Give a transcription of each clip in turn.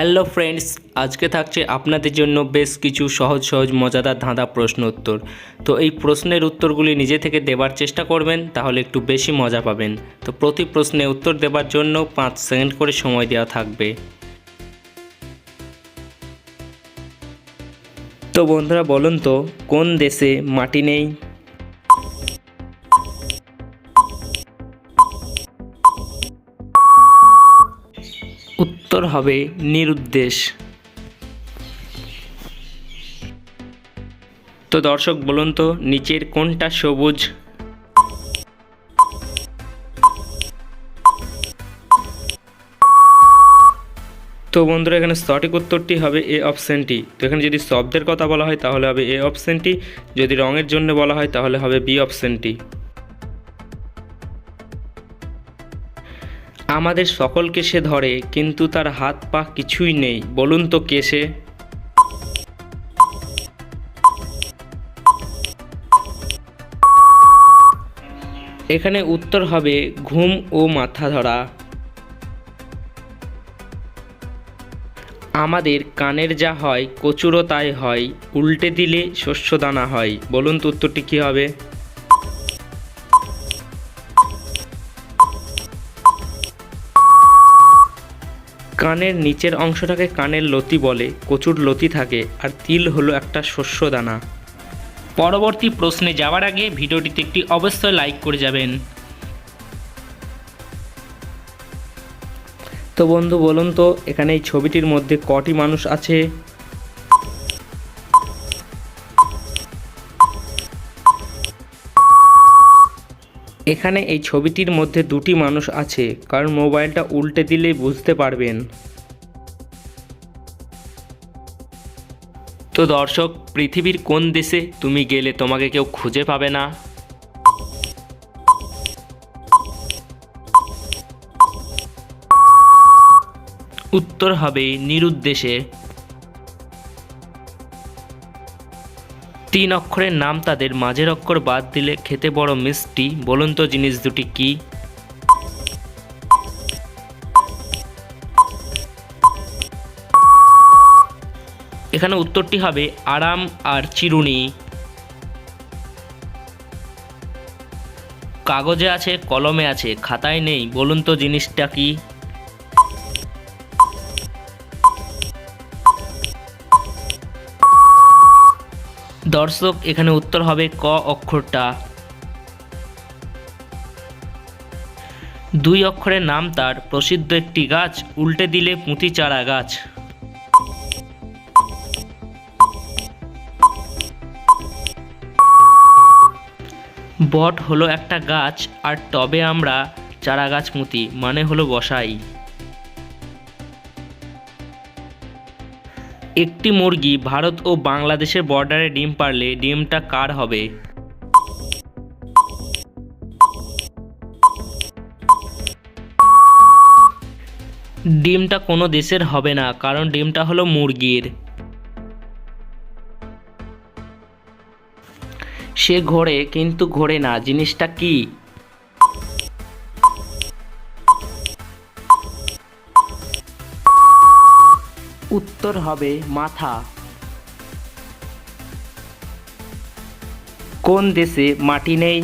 Hello friends, আজকে থাকছে আপনাদের জন্য বেশ কিছু সহজ সহজ মজাদার ধাঁধা প্রশ্ন উত্তর। তো এই প্রশ্নের উত্তরগুলি নিজে থেকে দেবার চেষ্টা করবেন, তাহলে একটু বেশি মজা পাবেন। তো প্রতি প্রশ্নে উত্তর দেবার জন্য 5 সেকেন্ড করে সময় দেওয়া থাকবে। তো বন্ধুরা বলুন তো, কোন দেশে মাটি নেই? উত্তর হবে নিরুদ্দেশ। তো দর্শক বলুন তো, নিচের কোনটা সবুজ? তো বন্ধুরা এখানে সঠিক উত্তরটি হবে এ অপশানটি। তো এখানে যদি শব্দের কথা বলা হয় তাহলে হবে এ অপশানটি, যদি রঙের জন্য বলা হয় তাহলে হবে বি অপশানটি। আমাদের সকলকে সে ধরে, কিন্তু তার হাত পা কিছুই নেই, বলুন তো কে সে? এখানে উত্তর হবে ঘুম ও মাথা ধরা। আমাদের কানের যা হয় কচুরও তাই হয়, উল্টে দিলে শস্যদানা হয়, বলুন তো উত্তরটি কী হবে? কানের নিচের অংশটাকে কানের লতি বলে, কচুর লতি থাকে, আর তিল হলো একটা শস্যদানা। পরবর্তী প্রশ্নে যাওয়ার আগে ভিডিওটিতে একটি অবশ্যই লাইক করে যাবেন। তো বন্ধু বলুন তো, এখানে এই ছবিটির মধ্যে কটি মানুষ আছে? এখানে এই ছবিটির মধ্যে দুটি মানুষ আছে, কারণ মোবাইলটা উল্টে দিলেই বুঝতে পারবেন। তো দর্শক, পৃথিবীর কোন দেশে তুমি গেলে তোমাকে কেউ খুঁজে পাবে না? উত্তর হবে নিরুদ্দেশে। 3 অক্ষরের নাম তাদের, মাঝের অক্ষর বাদ দিলে খেতে বড় মিষ্টি, বলুন তো জিনিস দুটি কি? এখানে উত্তরটি হবে আরাম আর চিরুনি। কাগজে আছে, কলমে আছে, খাতায় নেই, বলুন তো জিনিসটা কি? দর্শক এখানে উত্তর হবে ক অক্ষরটা। 2 অক্ষরের নাম তার, প্রসিদ্ধ একটি গাছ, উল্টে দিলে পুঁতি চারা গাছ। বট হলো একটা গাছ, আর টবে আমরা চারা গাছ পুঁতি, মানে হলো বসাই। একটি মুরগি ভারত ও বাংলাদেশের বর্ডারে ডিম পারলে ডিমটা কার হবে? ডিমটা কোনো দেশের হবে না, কারণ ডিমটা হলো মুরগির। সে ঘোরে কিন্তু ঘোরে না, জিনিসটা কি? উত্তর হবে মাথা। কোন দেশে মাটি নেই?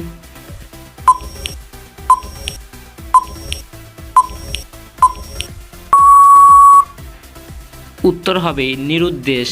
উত্তর হবে নিরুদ্দেশ।